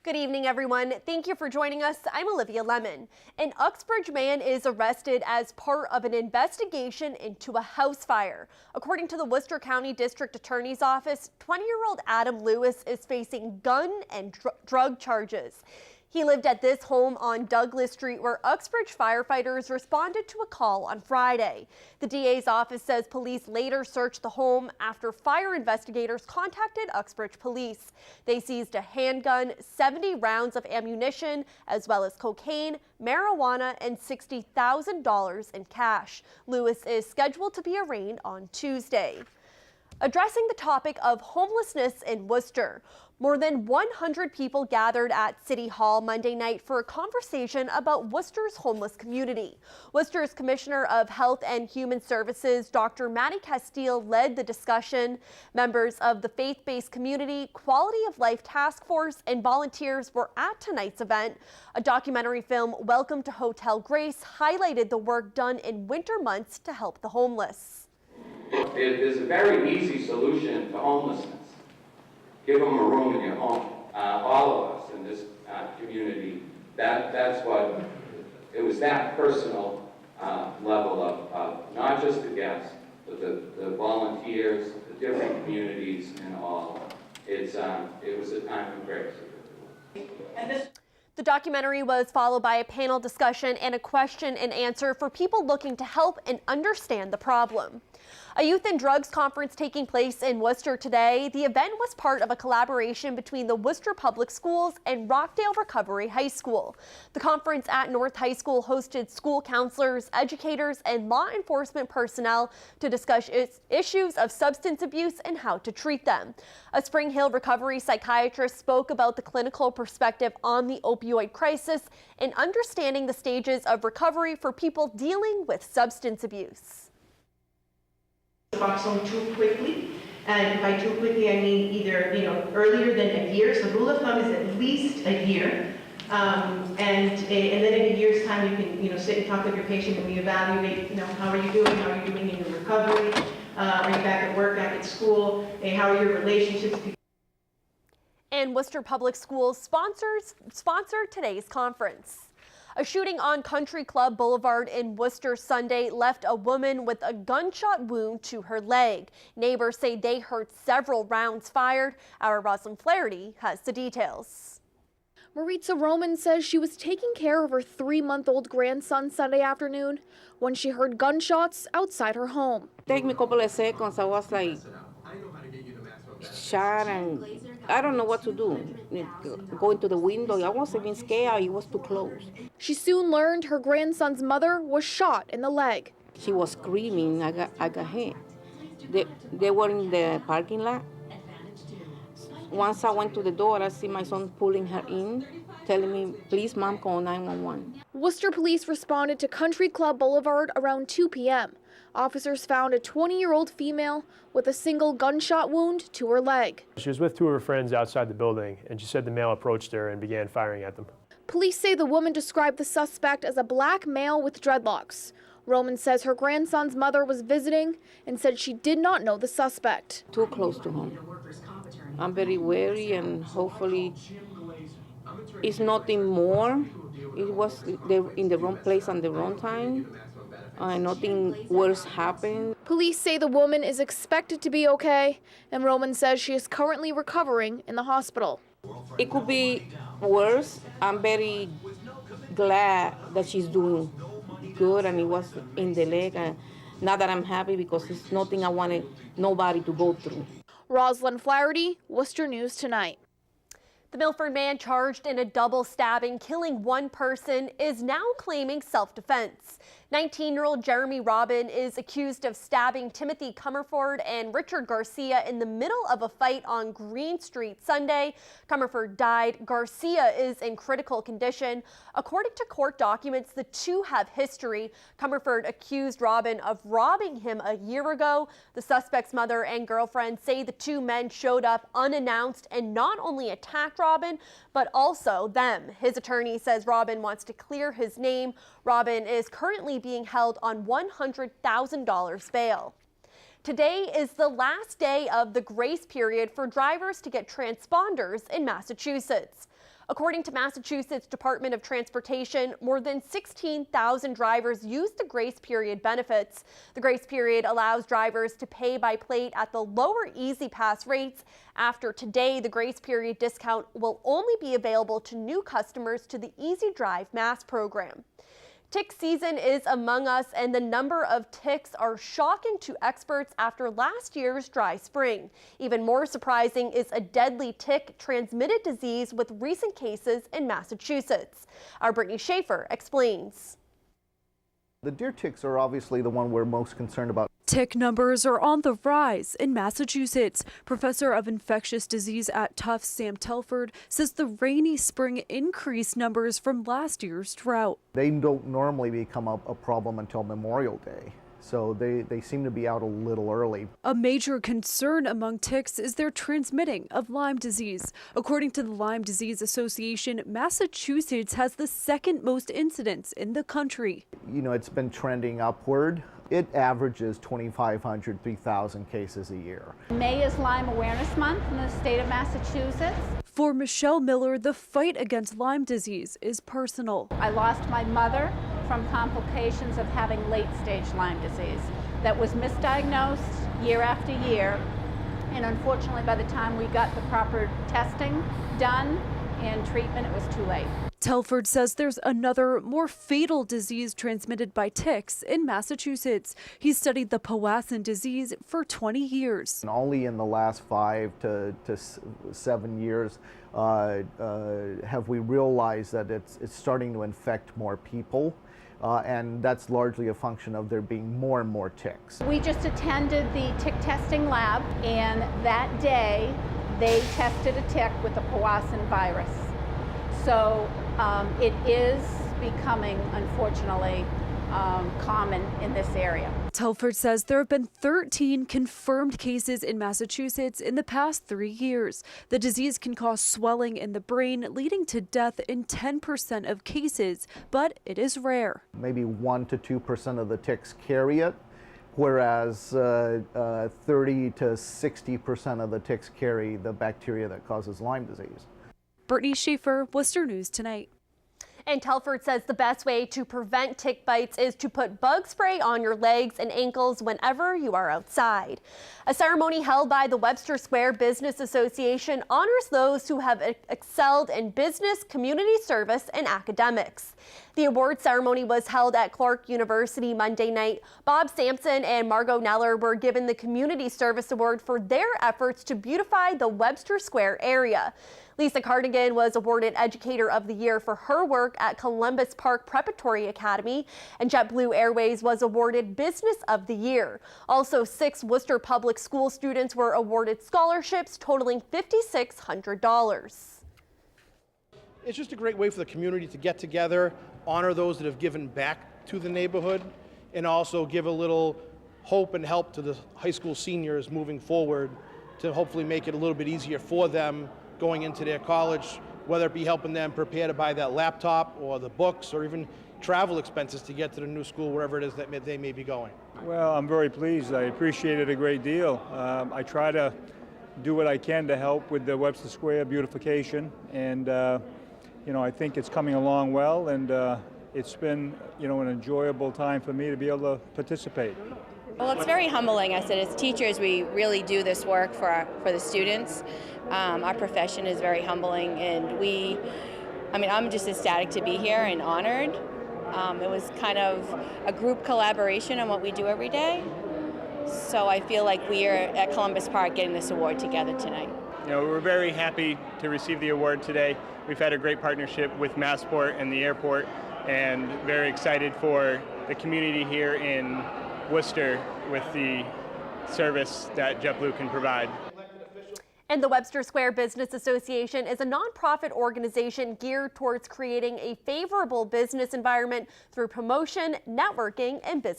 Good evening, everyone. Thank you for joining us. I'm Olivia Lemon. An Uxbridge man is arrested as part of an investigation into a house fire. According to the Worcester County District Attorney's Office, 20-year-old Adam Lewis is facing gun and drug charges. He lived at this home on Douglas Street where Uxbridge firefighters responded to a call on Friday. The DA's office says police later searched the home after fire investigators contacted Uxbridge police. They seized a handgun, 70 rounds of ammunition, as well as cocaine, marijuana, and $60,000 in cash. Lewis is scheduled to be arraigned on Tuesday. Addressing the topic of homelessness in Worcester, more than 100 people gathered at City Hall Monday night for a conversation about Worcester's homeless community. Worcester's Commissioner of Health and Human Services, Dr. Maddie Castile, led the discussion. Members of the faith-based community, Quality of Life Task Force, and volunteers were at tonight's event. A documentary film, Welcome to Hotel Grace, highlighted the work done in winter months to help the homeless. It is a very easy solution to homelessness. Give them a room in your home. All of us in this community, that's what, it was that personal level of not just the guests, but the volunteers, the different communities and all. It was a time of grace. The documentary was followed by a panel discussion and a question and answer for people looking to help and understand the problem. A youth and drugs conference taking place in Worcester today. The event was part of a collaboration between the Worcester Public Schools and Rockdale Recovery High School. The conference at North High School hosted school counselors, educators, and law enforcement personnel to discuss issues of substance abuse and how to treat them. A Spring Hill recovery psychiatrist spoke about the clinical perspective on the opioid crisis and understanding the stages of recovery for people dealing with substance abuse. Suboxone too quickly, and by too quickly I mean either earlier than a year. So rule of thumb is at least a year, and then in a year's time you can sit and talk with your patient and reevaluate. How are you doing? How are you doing in your recovery? Are you back at work, back at school? How are your relationships? And Worcester Public Schools sponsored today's conference. A shooting on Country Club Boulevard in Worcester Sunday left a woman with a gunshot wound to her leg. Neighbors say they heard several rounds fired. Our Rosalind Flaherty has the details. Maritza Roman says she was taking care of her 3-month-old grandson Sunday afternoon when she heard gunshots outside her home. Take me a couple of seconds. I was like shot and I don't know what to do. Going to the window, I wasn't even scared. It was too close. She soon learned her grandson's mother was shot in the leg. She was screaming. I got hit. They were in the parking lot. Once I went to the door, I see my son pulling her in, telling me, please, Mom, call 911. Worcester police responded to Country Club Boulevard around 2 p.m. Officers found a 20-year-old female with a single gunshot wound to her leg. She was with 2 of her friends outside the building, and she said the male approached her and began firing at them. Police say the woman described the suspect as a black male with dreadlocks. Roman says her grandson's mother was visiting and said she did not know the suspect. Too close to home. I'm very wary, and hopefully it's nothing more. It was in the wrong place and the wrong time. Nothing worse happened. Police say the woman is expected to be okay, and Roman says she is currently recovering in the hospital. It could be worse. I'm very glad that she's doing good, and it was in the leg. And now that I'm happy because it's nothing I wanted nobody to go through. Rosalind Flaherty, Worcester News Tonight. The Milford man charged in a double stabbing, killing one person, is now claiming self-defense. 19-year-old Jeremy Robin is accused of stabbing Timothy Comerford and Richard Garcia in the middle of a fight on Green Street Sunday. Comerford died. Garcia is in critical condition. According to court documents, the two have history. Comerford accused Robin of robbing him a year ago. The suspect's mother and girlfriend say the two men showed up unannounced and not only attacked Robin, but also them. His attorney says Robin wants to clear his name. Robin is currently being held on $100,000 bail. Today is the last day of the grace period for drivers to get transponders in Massachusetts. According to Massachusetts Department of Transportation, more than 16,000 drivers use the grace period benefits. The grace period allows drivers to pay by plate at the lower Easy Pass rates. After today, the grace period discount will only be available to new customers to the Easy Drive Mass program. Tick season is among us, and the number of ticks are shocking to experts after last year's dry spring. Even more surprising is a deadly tick-transmitted disease with recent cases in Massachusetts. Our Brittany Schaefer explains. The deer ticks are obviously the one we're most concerned about. Tick numbers are on the rise in Massachusetts. Professor of infectious disease at Tufts, Sam Telford, says the rainy spring increased numbers from last year's drought. They don't normally become a problem until Memorial Day, so they seem to be out a little early. A major concern among ticks is their transmitting of Lyme disease. According to the Lyme Disease Association, Massachusetts has the second most incidents in the country. You know, it's been trending upward. It averages 2,500, 3,000 cases a year. May is Lyme Awareness Month in the state of Massachusetts. For Michelle Miller, the fight against Lyme disease is personal. I lost my mother from complications of having late-stage Lyme disease that was misdiagnosed year after year. And unfortunately, by the time we got the proper testing done and treatment, it was too late. Telford says there's another, more fatal disease transmitted by ticks in Massachusetts. He's studied the Powassan disease for 20 years. And only in the last 5 to 7 years have we realized that it's starting to infect more people. And that's largely a function of there being more and more ticks. We just attended the tick testing lab, and that day they tested a tick with the Powassan virus. So it is becoming, unfortunately, common in this area. Telford says there have been 13 confirmed cases in Massachusetts in the past 3 years. The disease can cause swelling in the brain, leading to death in 10% of cases, but it is rare. Maybe 1 to 2% of the ticks carry it, whereas 30 to 60% of the ticks carry the bacteria that causes Lyme disease. Brittany Schaefer, Worcester News Tonight. And Telford says the best way to prevent tick bites is to put bug spray on your legs and ankles whenever you are outside. A ceremony held by the Webster Square Business Association honors those who have excelled in business, community service, and academics. The award ceremony was held at Clark University Monday night. Bob Sampson and Margot Neller were given the Community Service Award for their efforts to beautify the Webster Square area. Lisa Cardigan was awarded Educator of the Year for her work at Columbus Park Preparatory Academy, and JetBlue Airways was awarded Business of the Year. Also, 6 Worcester Public School students were awarded scholarships totaling $5,600. It's just a great way for the community to get together, honor those that have given back to the neighborhood, and also give a little hope and help to the high school seniors moving forward to hopefully make it a little bit easier for them going into their college, whether it be helping them prepare to buy that laptop or the books or even travel expenses to get to the new school, wherever it is that they may be going. Well, I'm very pleased. I appreciate it a great deal. I try to do what I can to help with the Webster Square beautification, and I think it's coming along well, and it's been an enjoyable time for me to be able to participate. Well, it's very humbling. I said, as teachers, we really do this work for the students. Our profession is very humbling, and I'm just ecstatic to be here and honored. It was kind of a group collaboration on what we do every day. So I feel like we are at Columbus Park getting this award together tonight. We're very happy to receive the award today. We've had a great partnership with Massport and the airport, and very excited for the community here in Worcester with the service that JetBlue can provide. And the Webster Square Business Association is a nonprofit organization geared towards creating a favorable business environment through promotion, networking, and business.